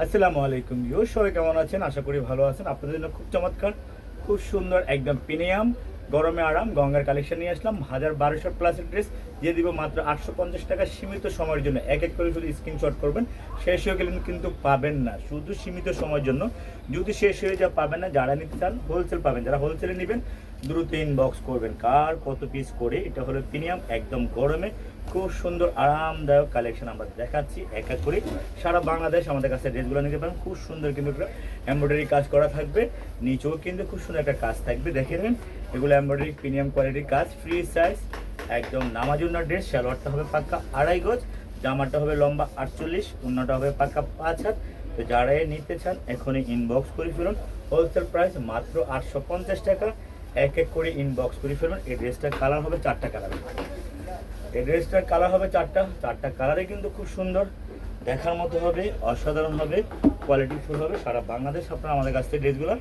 আসসালামু আলাইকুম ভিউয়ার, সবাই কেমন আছেন? আশা করি ভালো আছেন। আপনাদের জন্য খুব চমৎকার, খুব সুন্দর, একদম প্রিমিয়াম, গরমে আরাম গঙ্গার কালেকশন নিয়ে আসলাম। 1200 প্লাসের ড্রেস দিয়ে দিব মাত্র 850 টাকা সীমিত সময়ের জন্য। এক এক করে শুধু স্ক্রিনশট করবেন, শেষ হয়ে গেলে কিন্তু পাবেন না, শুধু সীমিত সময়ের জন্য। যদি শেষ হয়ে যায় পাবেন না। যারা নিতে চান হোলসেল পাবেন, যারা হোলসেলে নেবেন দ্রুত ইনবক্স করবেন কার কত পিস করে। এটা হলো প্রিমিয়াম, একদম গরমে খুব সুন্দর আরামদায়ক কালেকশন আমরা দেখাচ্ছি এক এক করে। সারা বাংলাদেশ আমাদের কাছে ড্রেসগুলো নিতে পারেন। খুব সুন্দর কিন্তু একটা এমব্রয়ডারি কাজ করা থাকবে, নিচেও কিন্তু খুব সুন্দর একটা কাজ থাকবে। দেখে নেবেন, এগুলো এমব্রয়ডারি প্রিমিয়াম কোয়ালিটির কাজ, ফ্রি সাইজ, একদম নামাজুন্না ড্রেস। সালোয়ারটা হবে পাক্কা 2.5 গজ, জামাটা হবে লম্বা 48, অন্যটা হবে পাক্কা 5 হাত। তো যারাই নিতে চান এখনই ইনবক্স করে ফেলুন। হোলসেল প্রাইস মাত্র 850 টাকা। এক এক করে ইনবক্স করে ফেলুন। এই ড্রেসটার কালার হবে 4টা কালার। এই ড্রেসটার কালার হবে চারটা কালারে কিন্তু খুব সুন্দর, দেখার মতো হবে, অসাধারণ হবে, কোয়ালিটিফুল হবে। সারা বাংলাদেশ আপনারা আমাদের কাছ থেকে ড্রেসগুলো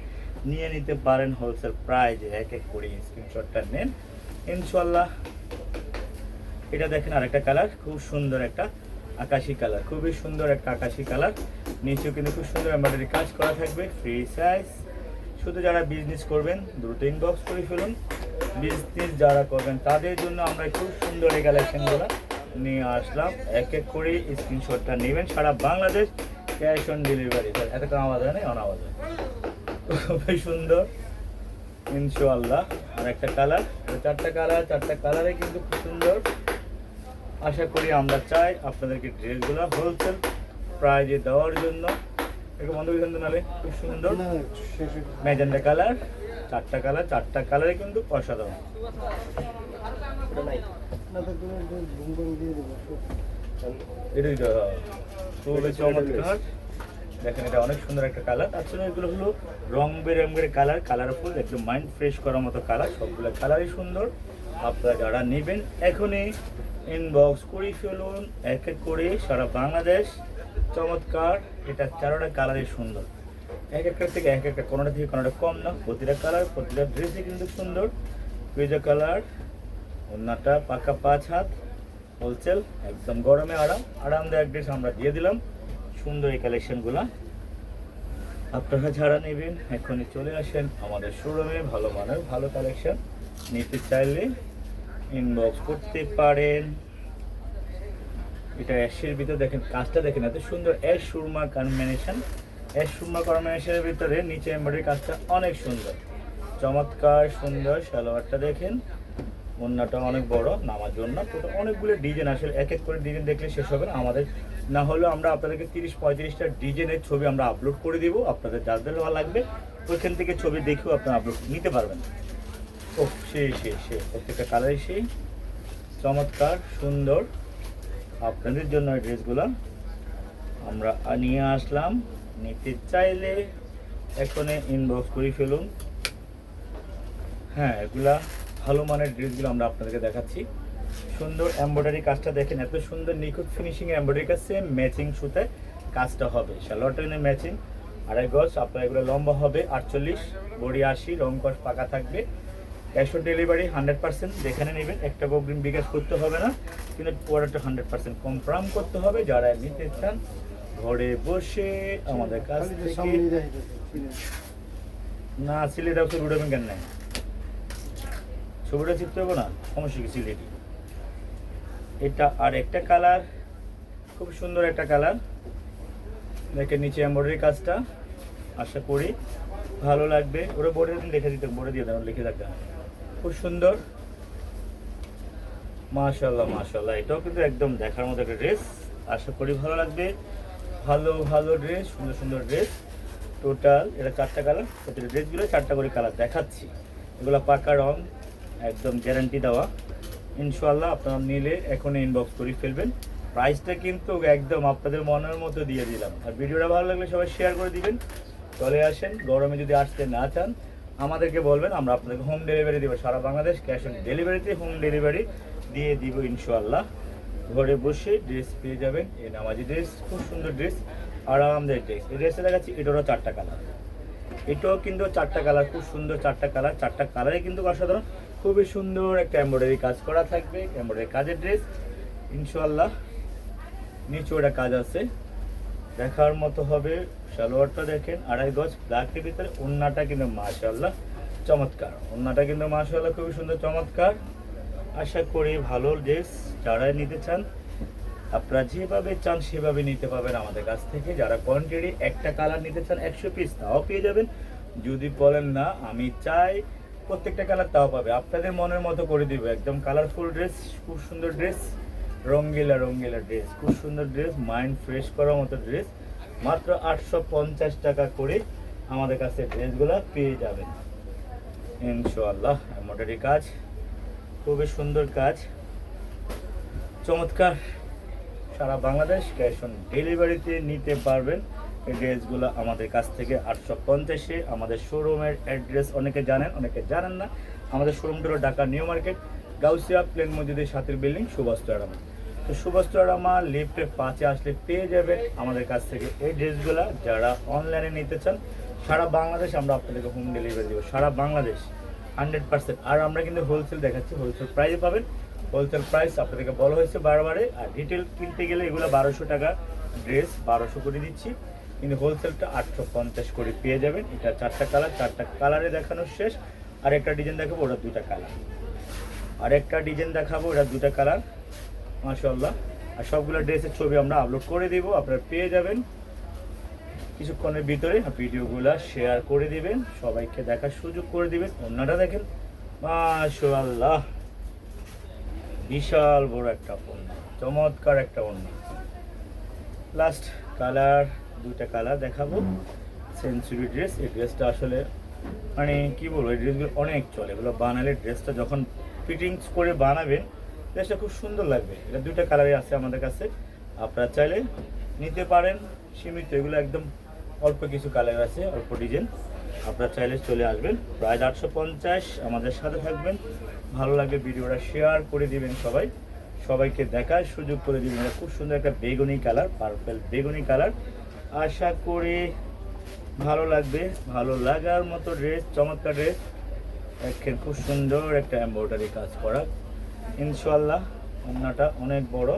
নিয়ে নিতে পারেন হোলসেল প্রাইজে। এক এক করে স্ক্রিনশটটা নেন ইনশাল্লাহ। এটা দেখেন আরেকটা কালার, খুব সুন্দর একটা আকাশি কালার, খুবই সুন্দর একটা আকাশি কালার। নিচেও কিন্তু খুব সুন্দর এমব্রয়ডারি কাজ করা থাকবে, ফ্রি সাইজ। শুধু যারা বিজনেস করবেন দ্রুত ইনবক্স করে ফেলুন। বিজনেস যারা করবেন তাদের জন্য আমরা খুব সুন্দর এই কালেকশনগুলো নিয়ে আসলাম। এক এক করে স্ক্রিনশটটা নেবেন। সারা বাংলাদেশ ক্যাশ অন ডেলিভারি। এত কম আওয়াজ হয় না, অনাওয়াজ হয়, খুবই সুন্দর ইনশাআল্লাহ। আর একটা কালার, চারটা কালারে কিন্তু খুব সুন্দর। আশা করি আমরা চাই আপনাদেরকে ড্রেসগুলো হোলসেল প্রাইজে দেওয়ার জন্য। একটু বন্ধ করে নালে, খুব সুন্দর ম্যাজেন্ডা কালার, চারটা কালারে কিন্তু অসাধারণ। এটাই তো খুবই চমৎকার। দেখেন এটা অনেক সুন্দর একটা কালার। আসলে এগুলো হলো রং বেরঙের কালার, কালারফুল, একদম মাইন্ড ফ্রেশ করার মতো কালার। সবগুলো কালারই সুন্দর। আপনারা যারা নেবেন এখনই ইনবক্স করে ফেলুন এক এক করে। সারা বাংলাদেশ চমৎকার। এটা 4টা কালারই সুন্দর, এক একটা থেকে এক একটা, কোনোটা থেকে কোনোটা কম না। প্রতিটা কালার, প্রতিটা ড্রেসই কিন্তু সুন্দর। পিজা কালার, ওন্নাটা পাকা 5 হাত, হোলসেল, একদম গরমে আরামদায়ক ড্রেস আমরা দিয়ে দিলাম। সুন্দর এই কালেকশনগুলা আপনারা যারা নেবেন এখনই চলে আসেন আমাদের শোরুমে। ভালো মানের ভালো কালেকশন নিতে চাইলে ইনবক্স করতে পারেন। এটা অ্যাশের ভিতরে দেখেন কাজটা, দেখেন এত সুন্দর অ্যাশ সুরমা কম্বিনেশন। অ্যাশ সুরমা কম্বিনেশনের ভিতরে নিচে এমব্রয়ডারি কাজটা অনেক সুন্দর, চমৎকার সুন্দর। সালোয়ারটা দেখেন, ওন্নাটা অনেক বড় নামার জন্য। তো অনেকগুলো ডিজাইন, আসলে এক এক করে ডিজাইন দেখলে শেষ হবে না আমাদের। না হলেও আমরা আপনাদেরকে 30-35টা ডিজাইনের ছবি আমরা আপলোড করে দিব। আপনাদের যাদের ভালো লাগবে ওইখান থেকে ছবি দেখেও আপনারা আপলোড নিতে পারবেন। ও সেই প্রত্যেকটা কালারই সেই চমৎকার সুন্দর। আপনাদের জন্য এই ড্রেসগুলো আমরা নিয়ে আসলাম। নিতে চাইলে এখনই ইনবক্স করে ফেলুন। হ্যাঁ, এগুলা ভালো মানের ড্রেসগুলো আমরা আপনাদেরকে দেখাচ্ছি। সুন্দর এমব্রয়ডারি কাজটা দেখেন, এত সুন্দর নিখুঁত ফিনিশিং এমব্রয়ডারি কাজ, সেম ম্যাচিং সুতায় কাজটা হবে। সালোয়ারটা ম্যাচিং 2.5 গজ। আপনার এগুলো লম্বা হবে 48, বডি 80, রং কস পাকা থাকবে। Cash on delivery 100%। যেখানে নেবেন একটা অগ্রিম বিকাশ করতে হবে না, কিন্তু প্রোডাক্টটা 100% কনফার্ম করতে হবে। যারা নিতে চান ঘরে বসে আমাদের কাছ থেকে না আসলে দাও, তো উঠাবেন কেন নাই, ছবিটা চিপতে হবে না, সমস্যা কি সিলেটি। এটা আর একটা কালার, খুব সুন্দর একটা কালার। দেখেন নিচে এমব্রয়ডারি কাজটা, আশা করি ভালো লাগবে। ওরা বোর্ডে লিখে দিতে, বোর্ডে দিয়ে দেন, লিখে রাখতে, খুব সুন্দর। মাশাআল্লাহ, এটাও কিন্তু একদম দেখার মতো একটা ড্রেস। আশা করি ভালো লাগবে। ভালো ড্রেস, সুন্দর ড্রেস। টোটাল এটা 4টা কালার, প্রতিটা ড্রেসগুলো 4টা করে কালার দেখাচ্ছি। এগুলো পাকা রং, একদম গ্যারান্টি দেওয়া ইনশাআল্লাহ। আপনারা নিলে এখনই ইনবক্স করে ফেলবেন। প্রাইসটা কিন্তু একদম আপনাদের মনের মতো দিয়ে দিলাম। আর ভিডিওটা ভালো লাগলে সবাই শেয়ার করে দিবেন। চলে আসেন, গরমে যদি আসতে না চান আমাদেরকে বলবেন, আমরা আপনাদেরকে হোম ডেলিভারি দেবো। সারা বাংলাদেশ ক্যাশ অন ডেলিভারিতে হোম ডেলিভারি দিয়ে দিব ইনশাআল্লাহ। ঘরে বসে ড্রেস পেয়ে যাবেন। এই নামাজি ড্রেস, খুব সুন্দর ড্রেস, আরামদায়ক ড্রেস। এই ড্রেসটা দেখাচ্ছি, এটারও 4টা কালার। এটাও কিন্তু 4টা কালার, খুব সুন্দর 4টা কালার। 4টা কালারে কিন্তু অসাধারণ, খুবই সুন্দর একটা এমব্রয়ডারি কাজ করা থাকবে। এমব্রয়ডারি কাজের ড্রেস ইনশাআল্লাহ। নিচে ওটা কাজ আছে, দেখার মতো হবে। সালোয়ারটা দেখেন 2.5 গজ ব্ল্যাকের ভিতরে, ওড়নাটা কিন্তু মাশাআল্লাহ চমৎকার, ওড়নাটা কিন্তু মাশাআল্লাহ খুবই সুন্দর চমৎকার। আশা করি ভালো ড্রেস যারা নিতে চান আপনারা যেভাবে চান সেভাবে নিতে পাবেন আমাদের কাছ থেকে। যারা কোয়ান্টিটি একটা কালার নিতে চান 100 পিস তাও পেয়ে যাবেন। যদি বলেন না আমি চাই প্রত্যেকটা কালার তাও পাবে, আপনাদের মনের মতো করে দিব। একদম কালারফুল ড্রেস, খুব সুন্দর ড্রেস, রঙ্গিলা রঙ্গিলা ড্রেস, খুব সুন্দর ড্রেস, মাইন্ড ফ্রেশ করার মতো ড্রেস। মাত্র 850 টাকা করে আমাদের কাছে ড্রেসগুলো পেয়ে যাবেন ইনশাআল্লাহ। এমব্রয়ডারি কাজ, খুবই সুন্দর কাজ, চমৎকার। সারা বাংলাদেশ ক্যাশ অন ডেলিভারিতে নিতে পারবেন এই ড্রেসগুলো আমাদের কাছ থেকে 850-এ। আমাদের শোরুমের অ্যাড্রেস অনেকে জানেন, অনেকে জানেন না। আমাদের শোরুমটা হলো ঢাকা নিউ মার্কেট, গাউসিয়া প্লেন মসজিদের সাথের বিল্ডিং, সুবস্ত্র আরামা। তো সুবস্ত্র আরামা লিফটে 5-এ আসলে পেয়ে যাবেন আমাদের কাছ থেকে এই ড্রেসগুলো। যারা অনলাইনে নিতে চান সারা বাংলাদেশ আমরা আপনাদেরকে হোম ডেলিভারি দেবো, সারা বাংলাদেশ 100%। আর আমরা কিন্তু হোলসেল দেখাচ্ছি, হোলসেল প্রাইসে পাবেন। হোলসেল প্রাইস আপনাদেরকে বলা হয়েছে বারবারে। আর রিটেল কিনতে গেলে এগুলো 1200 টাকা ড্রেস, 1200 করে দিচ্ছি, কিন্তু হোলসেলটা 850 করে পেয়ে যাবেন। এটা 4টা কালার, 4টা কালারে দেখানো শেষ। আর একটা ডিজাইন দেখাবো, ওটা 2টা কালার। আর একটা ডিজাইন দেখাবো, ওটা 2টা কালার মাশাআল্লাহ। আর সবগুলো ড্রেসের ছবি আমরা আপলোড করে দেবো, আপনারা পেয়ে যাবেন কিছুক্ষণের ভিতরে। ভিডিওগুলো শেয়ার করে দিবেন, সবাইকে দেখার সুযোগ করে দিবেন। ওড়নাটা দেখেন মাশাআল্লাহ, বিশাল বড় একটা ওড়না, চমৎকার একটা ওড়না। লাস্ট কালার, 2টা কালার দেখাবো। সেঞ্চুরি ড্রেস, এই ড্রেসটা আসলে মানে কি বলবো, এই ড্রেসগুলো অনেক চলে। এগুলো বানালে ড্রেসটা যখন ফিটিংস করে বানাবেন ড্রেসটা খুব সুন্দর লাগবে। এটা 2টা কালারে আছে আমাদের কাছে, আপনারা চাইলে নিতে পারেন। সীমিত, এগুলো একদম অল্প কিছু কালার আছে, অল্প ডিজাইন। আপনারা চাইলে চলে আসবেন, প্রায় 850। আমাদের সাথে থাকবেন, ভালো লাগবে ভিডিওটা শেয়ার করে দিবেন, সবাইকে দেখার সুযোগ করে দিবেন। এটা খুব সুন্দর একটা বেগুনি কালার, পার্পল বেগুনি কালার। আশা করি ভালো লাগবে, ভালো লাগার মতো ড্রেস, চমৎকার ড্রেস। দেখেন খুব সুন্দর একটা এমব্রয়ডারি কাজ করা ইনশাআল্লাহ। ওড়নাটা অনেক বড়।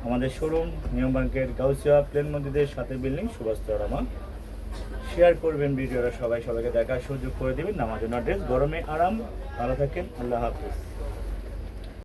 আমাদের শোরুম নিউ মার্কেট, গাউসিয়া প্লেন মসজিদের সাথে বিল্ডিং, সুবস্ত্র আরামা। শেয়ার করবেন ভিডিওটা, সবাইকে দেখার সুযোগ করে দেবেন। নামাজ জন্য ড্রেস, গরমে আরাম। ভালো থাকেন, আল্লাহ হাফিজ।